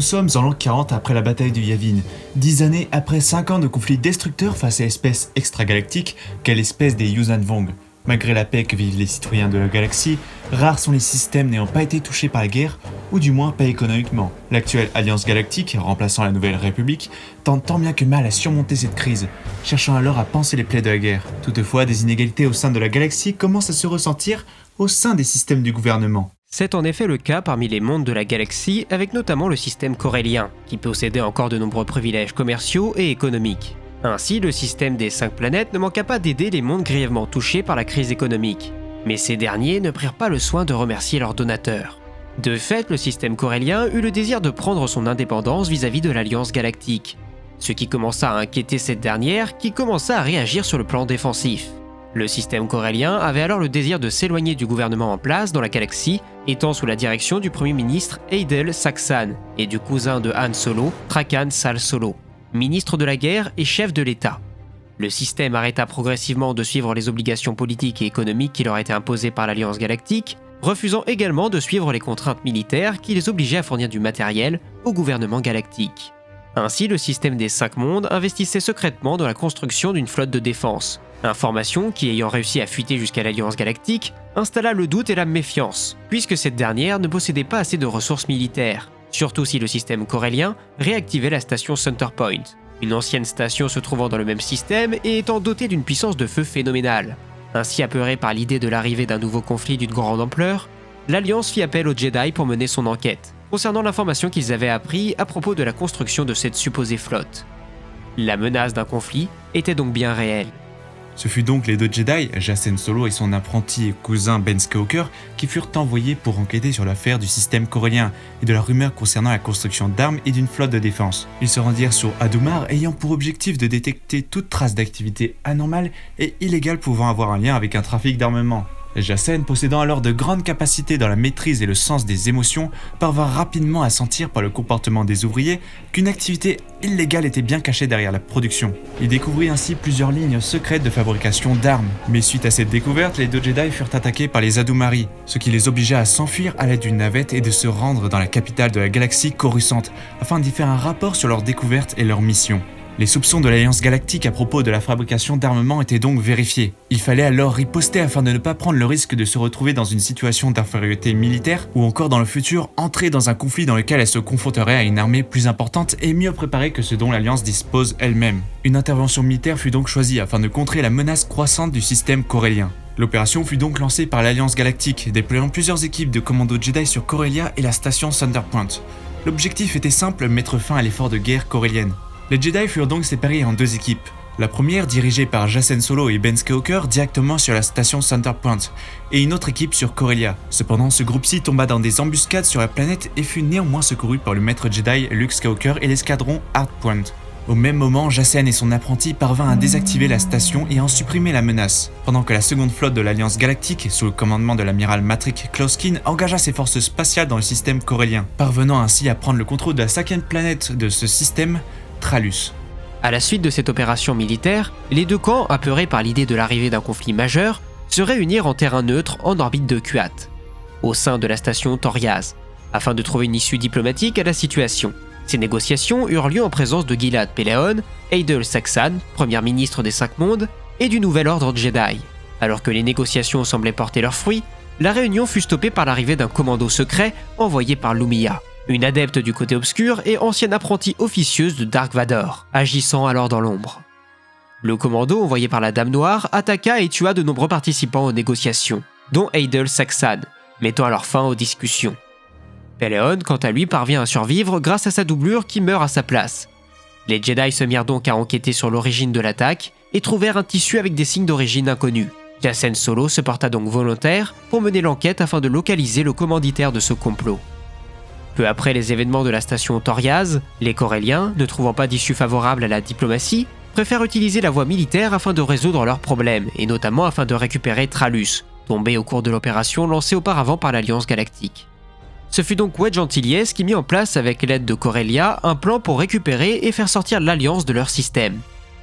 Nous sommes en l'an 40 après la bataille de Yavin, 10 années après 5 ans de conflits destructeurs face à l'espèce extragalactique qu'est l'espèce des Yuuzhan Vong. Malgré la paix que vivent les citoyens de la galaxie, rares sont les systèmes n'ayant pas été touchés par la guerre, ou du moins pas économiquement. L'actuelle Alliance Galactique, remplaçant la Nouvelle République, tente tant bien que mal à surmonter cette crise, cherchant alors à panser les plaies de la guerre. Toutefois, des inégalités au sein de la galaxie commencent à se ressentir au sein des systèmes du gouvernement. C'est en effet le cas parmi les mondes de la galaxie, avec notamment le système corélien, qui possédait encore de nombreux privilèges commerciaux et économiques. Ainsi, le système des 5 planètes ne manqua pas d'aider les mondes grièvement touchés par la crise économique. Mais ces derniers ne prirent pas le soin de remercier leurs donateurs. De fait, le système corélien eut le désir de prendre son indépendance vis-à-vis de l'Alliance Galactique, ce qui commença à inquiéter cette dernière, qui commença à réagir sur le plan défensif. Le système corélien avait alors le désir de s'éloigner du gouvernement en place dans la galaxie, étant sous la direction du premier ministre Heidel Saxan et du cousin de Han Solo, Trakan Sal Solo, ministre de la guerre et chef de l'État. Le système arrêta progressivement de suivre les obligations politiques et économiques qui leur étaient imposées par l'Alliance Galactique, refusant également de suivre les contraintes militaires qui les obligeaient à fournir du matériel au gouvernement galactique. Ainsi, le système des 5 mondes investissait secrètement dans la construction d'une flotte de défense. Information qui, ayant réussi à fuiter jusqu'à l'Alliance Galactique, installa le doute et la méfiance, puisque cette dernière ne possédait pas assez de ressources militaires, surtout si le système corélien réactivait la station Centerpoint, une ancienne station se trouvant dans le même système et étant dotée d'une puissance de feu phénoménale. Ainsi apeurée par l'idée de l'arrivée d'un nouveau conflit d'une grande ampleur, l'Alliance fit appel aux Jedi pour mener son enquête, concernant l'information qu'ils avaient appris à propos de la construction de cette supposée flotte. La menace d'un conflit était donc bien réelle. Ce fut donc les 2 Jedi, Jacen Solo et son apprenti et cousin Ben Skywalker, qui furent envoyés pour enquêter sur l'affaire du système corélien et de la rumeur concernant la construction d'armes et d'une flotte de défense. Ils se rendirent sur Adumar ayant pour objectif de détecter toute trace d'activité anormale et illégale pouvant avoir un lien avec un trafic d'armement. Jacen, possédant alors de grandes capacités dans la maîtrise et le sens des émotions, parvint rapidement à sentir par le comportement des ouvriers qu'une activité illégale était bien cachée derrière la production. Il découvrit ainsi plusieurs lignes secrètes de fabrication d'armes. Mais suite à cette découverte, les 2 Jedi furent attaqués par les Adumari, ce qui les obligea à s'enfuir à l'aide d'une navette et de se rendre dans la capitale de la galaxie Coruscant, afin d'y faire un rapport sur leur découverte et leur mission. Les soupçons de l'Alliance Galactique à propos de la fabrication d'armements étaient donc vérifiés. Il fallait alors riposter afin de ne pas prendre le risque de se retrouver dans une situation d'infériorité militaire ou encore dans le futur entrer dans un conflit dans lequel elle se confronterait à une armée plus importante et mieux préparée que ce dont l'Alliance dispose elle-même. Une intervention militaire fut donc choisie afin de contrer la menace croissante du système corélien. L'opération fut donc lancée par l'Alliance Galactique, déployant plusieurs équipes de commandos Jedi sur Corellia et la station Thunderpoint. L'objectif était simple, mettre fin à l'effort de guerre corélienne. Les Jedi furent donc séparés en 2 équipes. La première dirigée par Jacen Solo et Ben Skywalker directement sur la station Centerpoint, et une autre équipe sur Corellia. Cependant, ce groupe-ci tomba dans des embuscades sur la planète et fut néanmoins secouru par le maître Jedi Luke Skywalker et l'escadron Hardpoint. Au même moment, Jacen et son apprenti parvinrent à désactiver la station et à en supprimer la menace, pendant que la seconde flotte de l'Alliance Galactique, sous le commandement de l'amiral Matrick Kloskin, engagea ses forces spatiales dans le système corélien, parvenant ainsi à prendre le contrôle de la 5e planète de ce système, Tralus. À la suite de cette opération militaire, les 2 camps, apeurés par l'idée de l'arrivée d'un conflit majeur, se réunirent en terrain neutre en orbite de Kuat, au sein de la station Toriaz, afin de trouver une issue diplomatique à la situation. Ces négociations eurent lieu en présence de Gilad Pellaeon, Heidel Saxan, premier ministre des 5 mondes, et du Nouvel Ordre Jedi. Alors que les négociations semblaient porter leurs fruits, la réunion fut stoppée par l'arrivée d'un commando secret envoyé par Lumiya, une adepte du côté obscur et ancienne apprentie officieuse de Dark Vador, agissant alors dans l'ombre. Le commando envoyé par la Dame Noire attaqua et tua de nombreux participants aux négociations, dont Heidel Saxan, mettant alors fin aux discussions. Pellaeon, quant à lui, parvient à survivre grâce à sa doublure qui meurt à sa place. Les Jedi se mirent donc à enquêter sur l'origine de l'attaque et trouvèrent un tissu avec des signes d'origine inconnus. Jacen Solo se porta donc volontaire pour mener l'enquête afin de localiser le commanditaire de ce complot. Peu après les événements de la station Toriaz, les Coréliens, ne trouvant pas d'issue favorable à la diplomatie, préfèrent utiliser la voie militaire afin de résoudre leurs problèmes, et notamment afin de récupérer Tralus, tombé au cours de l'opération lancée auparavant par l'Alliance Galactique. Ce fut donc Wedge Antilles qui mit en place avec l'aide de Corellia un plan pour récupérer et faire sortir l'Alliance de leur système.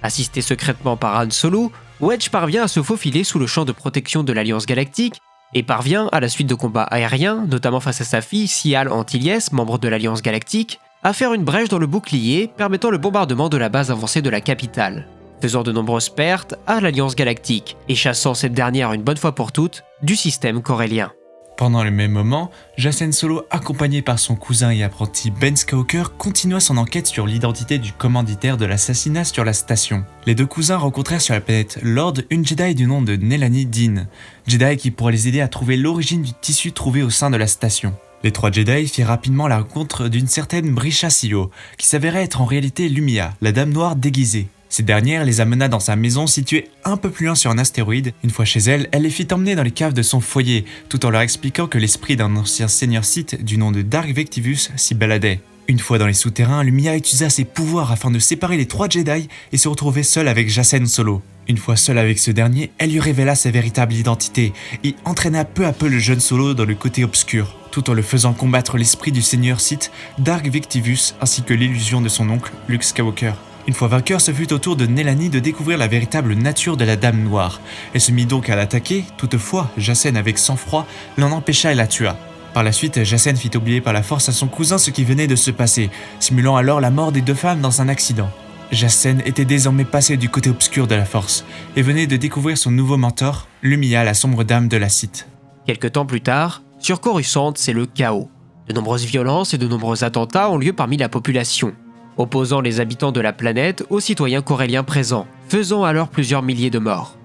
Assisté secrètement par Han Solo, Wedge parvient à se faufiler sous le champ de protection de l'Alliance Galactique et parvient, à la suite de combats aériens, notamment face à sa fille Sial Antilles, membre de l'Alliance Galactique, à faire une brèche dans le bouclier permettant le bombardement de la base avancée de la capitale, faisant de nombreuses pertes à l'Alliance Galactique et chassant cette dernière une bonne fois pour toutes du système corélien. Pendant le même moment, Jacen Solo, accompagné par son cousin et apprenti Ben Skywalker, continua son enquête sur l'identité du commanditaire de l'assassinat sur la station. Les deux cousins rencontrèrent sur la planète Lord une Jedi du nom de Nélanie Dean, Jedi qui pourra les aider à trouver l'origine du tissu trouvé au sein de la station. Les trois Jedi firent rapidement la rencontre d'une certaine Brisha Sio, qui s'avérait être en réalité Lumia, la Dame Noire déguisée. Cette dernière les amena dans sa maison située un peu plus loin sur un astéroïde. Une fois chez elle, elle les fit emmener dans les caves de son foyer, tout en leur expliquant que l'esprit d'un ancien seigneur Sith du nom de Dark Vectivus s'y baladait. Une fois dans les souterrains, Lumia utilisa ses pouvoirs afin de séparer les trois Jedi et se retrouver seule avec Jacen Solo. Une fois seule avec ce dernier, elle lui révéla sa véritable identité et entraîna peu à peu le jeune Solo dans le côté obscur, tout en le faisant combattre l'esprit du seigneur Sith, Dark Vectivus, ainsi que l'illusion de son oncle, Luke Skywalker. Une fois vainqueur, ce fut au tour de Nélanie de découvrir la véritable nature de la Dame Noire. Elle se mit donc à l'attaquer, toutefois, Jacen avec sang-froid l'en empêcha et la tua. Par la suite, Jacen fit oublier par la force à son cousin ce qui venait de se passer, simulant alors la mort des deux femmes dans un accident. Jacen était désormais passé du côté obscur de la force, et venait de découvrir son nouveau mentor, Lumia, la sombre dame de la Sith. Quelque temps plus tard, sur Coruscant, c'est le chaos. De nombreuses violences et de nombreux attentats ont lieu parmi la population, opposant les habitants de la planète aux citoyens coréliens présents, faisant alors plusieurs milliers de morts.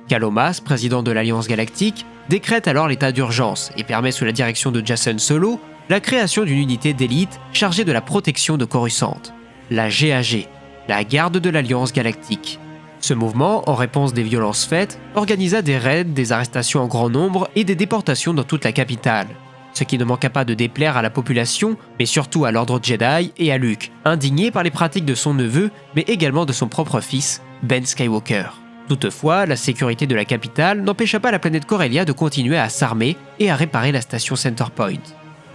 Kalomas, président de l'Alliance Galactique, décrète alors l'état d'urgence et permet sous la direction de Jacen Solo la création d'une unité d'élite chargée de la protection de Coruscant, la GAG, la Garde de l'Alliance Galactique. Ce mouvement, en réponse des violences faites, organisa des raids, des arrestations en grand nombre et des déportations dans toute la capitale. Ce qui ne manqua pas de déplaire à la population, mais surtout à l'ordre Jedi et à Luke, indigné par les pratiques de son neveu, mais également de son propre fils, Ben Skywalker. Toutefois, la sécurité de la capitale n'empêcha pas la planète Corellia de continuer à s'armer et à réparer la station Centerpoint.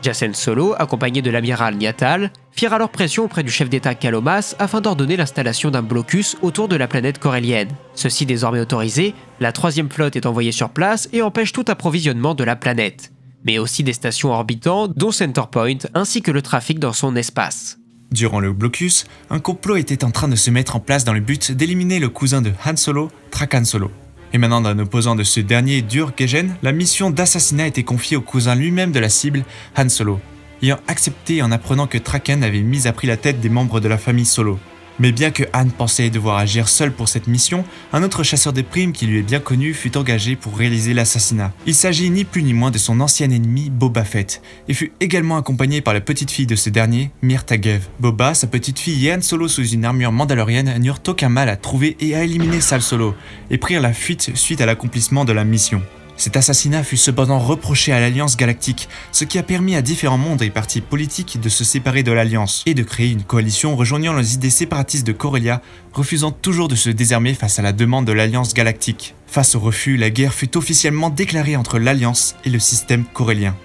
Jacen Solo, accompagné de l'amiral Niatal, firent alors pression auprès du chef d'État Kalomas afin d'ordonner l'installation d'un blocus autour de la planète corellienne. Ceci désormais autorisé, la troisième flotte est envoyée sur place et empêche tout approvisionnement de la planète, mais aussi des stations orbitantes, dont Centerpoint, ainsi que le trafic dans son espace. Durant le blocus, un complot était en train de se mettre en place dans le but d'éliminer le cousin de Han Solo, Trakan Solo. Émanant d'un opposant de ce dernier, Durkegen, la mission d'assassinat était confiée au cousin lui-même de la cible, Han Solo, ayant accepté en apprenant que Traken avait mis à prix la tête des membres de la famille Solo. Mais bien que Han pensait devoir agir seul pour cette mission, un autre chasseur de primes qui lui est bien connu fut engagé pour réaliser l'assassinat. Il s'agit ni plus ni moins de son ancien ennemi Boba Fett, et fut également accompagné par la petite fille de ce dernier, Myrta Gev. Boba, sa petite fille et Han Solo sous une armure mandalorienne n'eurent aucun mal à trouver et à éliminer Sal Solo, et prirent la fuite suite à l'accomplissement de la mission. Cet assassinat fut cependant reproché à l'Alliance Galactique, ce qui a permis à différents mondes et partis politiques de se séparer de l'Alliance et de créer une coalition rejoignant les idées séparatistes de Corellia, refusant toujours de se désarmer face à la demande de l'Alliance Galactique. Face au refus, la guerre fut officiellement déclarée entre l'Alliance et le système corellien.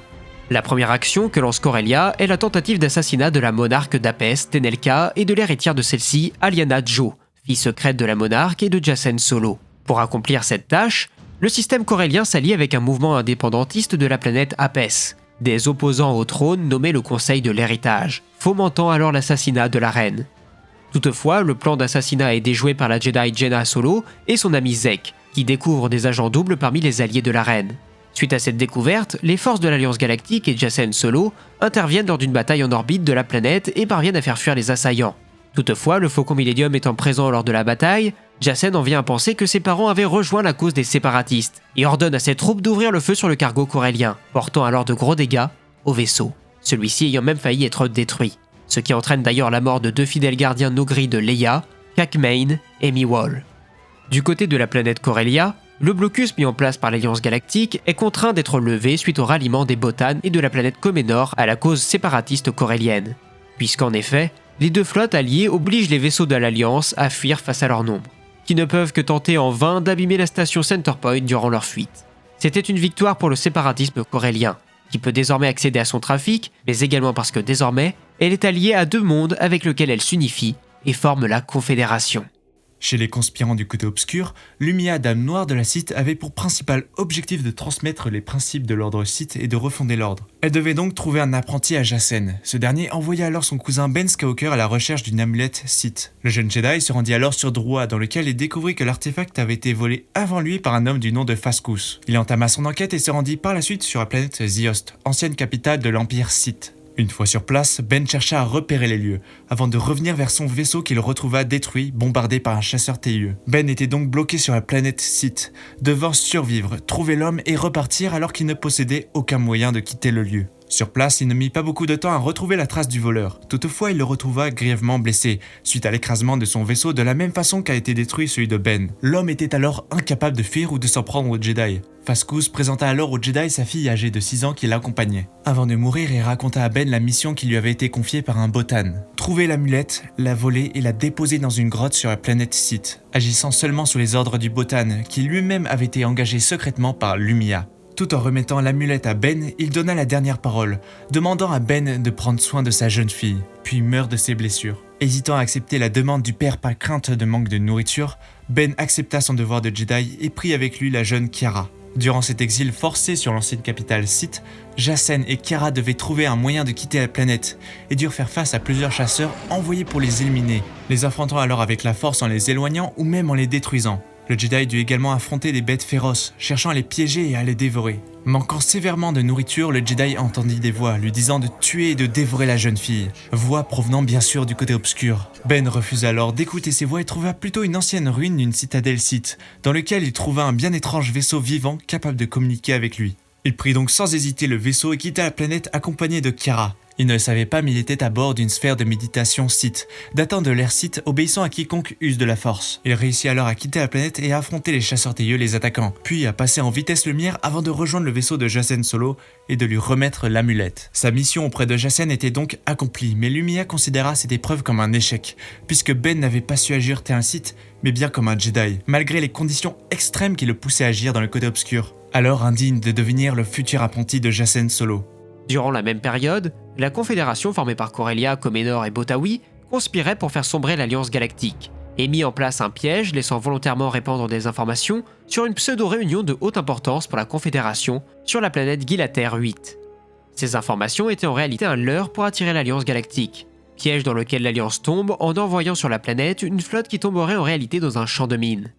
La première action que lance Corellia est la tentative d'assassinat de la monarque d'Apes, Tenelka, et de l'héritière de celle-ci, Aliana Jo, fille secrète de la monarque et de Jacen Solo. Pour accomplir cette tâche, le système corellien s'allie avec un mouvement indépendantiste de la planète Apes, des opposants au trône nommés le Conseil de l'Héritage, fomentant alors l'assassinat de la reine. Toutefois, le plan d'assassinat est déjoué par la Jedi Jenna Solo et son ami Zek, qui découvrent des agents doubles parmi les alliés de la reine. Suite à cette découverte, les forces de l'Alliance Galactique et Jacen Solo interviennent lors d'une bataille en orbite de la planète et parviennent à faire fuir les assaillants. Toutefois, le Faucon Millennium étant présent lors de la bataille, Jacen en vient à penser que ses parents avaient rejoint la cause des séparatistes et ordonne à ses troupes d'ouvrir le feu sur le cargo corellien, portant alors de gros dégâts au vaisseau, celui-ci ayant même failli être détruit, ce qui entraîne d'ailleurs la mort de deux fidèles gardiens Noghri de Leia, Cacmain et Miwol. Du côté de la planète Corellia, le blocus mis en place par l'Alliance Galactique est contraint d'être levé suite au ralliement des Botan et de la planète Comenor à la cause séparatiste corellienne, puisqu'en effet, les deux flottes alliées obligent les vaisseaux de l'Alliance à fuir face à leur nombre, qui ne peuvent que tenter en vain d'abîmer la station Centerpoint durant leur fuite. C'était une victoire pour le séparatisme corellien, qui peut désormais accéder à son trafic, mais également parce que désormais, elle est alliée à deux mondes avec lesquels elle s'unifie et forme la Confédération. Chez les conspirants du côté obscur, Lumia, dame noire de la Sith, avait pour principal objectif de transmettre les principes de l'ordre Sith et de refonder l'ordre. Elle devait donc trouver un apprenti à Jacen. Ce dernier envoya alors son cousin Ben Skywalker à la recherche d'une amulette Sith. Le jeune Jedi se rendit alors sur Drua, dans lequel il découvrit que l'artefact avait été volé avant lui par un homme du nom de Faskus. Il entama son enquête et se rendit par la suite sur la planète Ziost, ancienne capitale de l'Empire Sith. Une fois sur place, Ben chercha à repérer les lieux, avant de revenir vers son vaisseau qu'il retrouva détruit, bombardé par un chasseur TIE. Ben était donc bloqué sur la planète Sith, devant survivre, trouver l'homme et repartir alors qu'il ne possédait aucun moyen de quitter le lieu. Sur place, il ne mit pas beaucoup de temps à retrouver la trace du voleur. Toutefois, il le retrouva grièvement blessé, suite à l'écrasement de son vaisseau de la même façon qu'a été détruit celui de Ben. L'homme était alors incapable de fuir ou de s'en prendre aux Jedi. Faskus présenta alors aux Jedi sa fille âgée de 6 ans qui l'accompagnait. Avant de mourir, il raconta à Ben la mission qui lui avait été confiée par un Botan. Trouver l'amulette, la voler et la déposer dans une grotte sur la planète Sith, agissant seulement sous les ordres du Botan, qui lui-même avait été engagé secrètement par Lumia. Tout en remettant l'amulette à Ben, il donna la dernière parole, demandant à Ben de prendre soin de sa jeune fille, puis meurt de ses blessures. Hésitant à accepter la demande du père par crainte de manque de nourriture, Ben accepta son devoir de Jedi et prit avec lui la jeune Kiara. Durant cet exil forcé sur l'ancienne capitale Sith, Jacen et Kiara devaient trouver un moyen de quitter la planète et durent faire face à plusieurs chasseurs envoyés pour les éliminer, les affrontant alors avec la force en les éloignant ou même en les détruisant. Le Jedi dut également affronter des bêtes féroces, cherchant à les piéger et à les dévorer. Manquant sévèrement de nourriture, le Jedi entendit des voix lui disant de tuer et de dévorer la jeune fille. Voix provenant bien sûr du côté obscur. Ben refusa alors d'écouter ces voix et trouva plutôt une ancienne ruine d'une citadelle Sith, dans lequel il trouva un bien étrange vaisseau vivant capable de communiquer avec lui. Il prit donc sans hésiter le vaisseau et quitta la planète accompagné de Kiara. Il ne le savait pas mais il était à bord d'une sphère de méditation Sith, datant de l'ère Sith obéissant à quiconque use de la force. Il réussit alors à quitter la planète et à affronter les chasseurs TIE les attaquant, puis à passer en vitesse lumière avant de rejoindre le vaisseau de Jacen Solo et de lui remettre l'amulette. Sa mission auprès de Jacen était donc accomplie, mais Lumia considéra cette épreuve comme un échec, puisque Ben n'avait pas su agir tel un Sith, mais bien comme un Jedi, malgré les conditions extrêmes qui le poussaient à agir dans le côté obscur. Alors indigne de devenir le futur apprenti de Jacen Solo. Durant la même période, la Confédération formée par Corellia, Comenor et Botawi conspirait pour faire sombrer l'Alliance Galactique et mit en place un piège laissant volontairement répandre des informations sur une pseudo-réunion de haute importance pour la Confédération sur la planète Gilater 8. Ces informations étaient en réalité un leurre pour attirer l'Alliance Galactique, piège dans lequel l'Alliance tombe en envoyant sur la planète une flotte qui tomberait en réalité dans un champ de mines.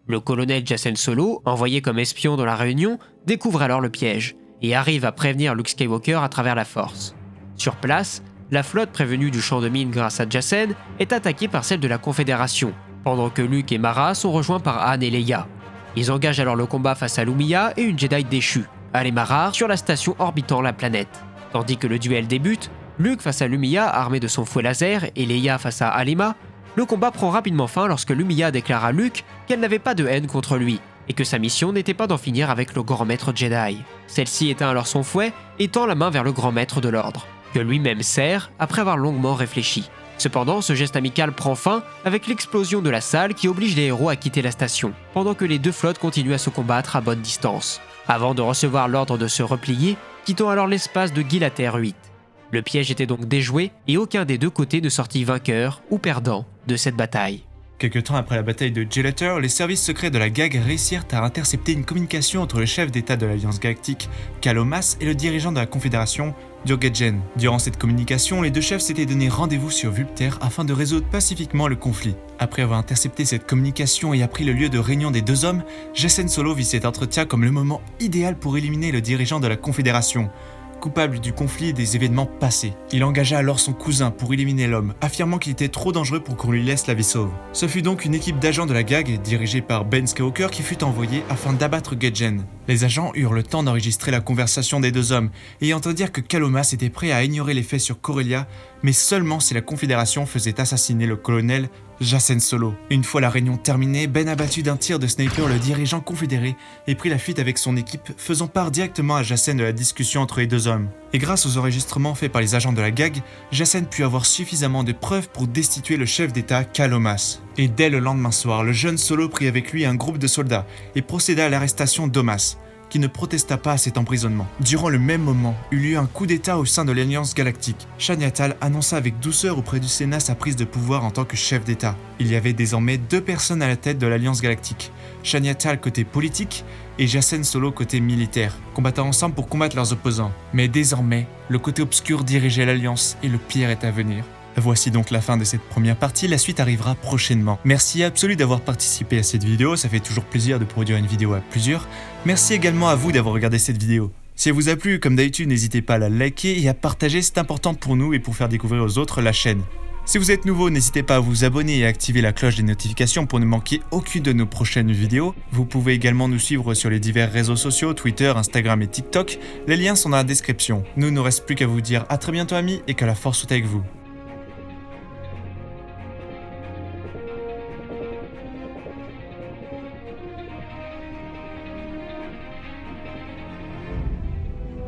Le colonel Jacen Solo, envoyé comme espion dans la réunion, découvre alors le piège et arrive à prévenir Luke Skywalker à travers la Force. Sur place, la flotte prévenue du champ de mines grâce à Jacen est attaquée par celle de la Confédération, pendant que Luke et Mara sont rejoints par Han et Leia. Ils engagent alors le combat face à Lumia et une Jedi déchue, Alemara, sur la station orbitant la planète. Tandis que le duel débute, Luke face à Lumia armé de son fouet laser et Leia face à Alema, le combat prend rapidement fin lorsque Lumia déclare à Luke qu'elle n'avait pas de haine contre lui, et que sa mission n'était pas d'en finir avec le grand maître Jedi. Celle-ci éteint alors son fouet et tend la main vers le grand maître de l'ordre, que lui-même serre après avoir longuement réfléchi. Cependant, ce geste amical prend fin avec l'explosion de la salle qui oblige les héros à quitter la station, pendant que les deux flottes continuent à se combattre à bonne distance, avant de recevoir l'ordre de se replier, quittant alors l'espace de Gilater 8. Le piège était donc déjoué et aucun des deux côtés ne sortit vainqueur ou perdant de cette bataille. Quelque temps après la bataille de Gilater, les services secrets de la GAG réussirent à intercepter une communication entre le chef d'État de l'Alliance Galactique, Cal Omas, et le dirigeant de la Confédération, Durgajen. Durant cette communication, les deux chefs s'étaient donné rendez-vous sur Vulpter afin de résoudre pacifiquement le conflit. Après avoir intercepté cette communication et appris le lieu de réunion des deux hommes, Jacen Solo vit cet entretien comme le moment idéal pour éliminer le dirigeant de la Confédération. Coupable du conflit et des événements passés. Il engagea alors son cousin pour éliminer l'homme, affirmant qu'il était trop dangereux pour qu'on lui laisse la vie sauve. Ce fut donc une équipe d'agents de la GAG, dirigée par Ben Skywalker, qui fut envoyée afin d'abattre Gadgen. Les agents eurent le temps d'enregistrer la conversation des deux hommes, et entendirent que Cal Omas était prêt à ignorer les faits sur Corellia, mais seulement si la Confédération faisait assassiner le colonel Jacen Solo. Une fois la réunion terminée, Ben abattu d'un tir de sniper le dirigeant confédéré et prit la fuite avec son équipe, faisant part directement à Jacen de la discussion entre les deux hommes. Et grâce aux enregistrements faits par les agents de la GAG, Jacen put avoir suffisamment de preuves pour destituer le chef d'État Cal Omas. Et dès le lendemain soir, le jeune Solo prit avec lui un groupe de soldats et procéda à l'arrestation d'Omas. qui ne protesta pas à cet emprisonnement. Durant le même moment, eut lieu un coup d'état au sein de l'Alliance Galactique. Chaniatal annonça avec douceur auprès du Sénat sa prise de pouvoir en tant que chef d'État. Il y avait désormais 2 personnes à la tête de l'Alliance Galactique. Chaniatal côté politique et Jacen Solo côté militaire, combattant ensemble pour combattre leurs opposants. Mais désormais, le côté obscur dirigeait l'Alliance et le pire est à venir. Voici donc la fin de cette première partie, la suite arrivera prochainement. Merci absolu d'avoir participé à cette vidéo, ça fait toujours plaisir de produire une vidéo à plusieurs. Merci également à vous d'avoir regardé cette vidéo. Si elle vous a plu, comme d'habitude, n'hésitez pas à la liker et à partager, c'est important pour nous et pour faire découvrir aux autres la chaîne. Si vous êtes nouveau, n'hésitez pas à vous abonner et à activer la cloche des notifications pour ne manquer aucune de nos prochaines vidéos. Vous pouvez également nous suivre sur les divers réseaux sociaux, Twitter, Instagram et TikTok. Les liens sont dans la description. Nous ne reste plus qu'à vous dire à très bientôt amis et que la force soit avec vous.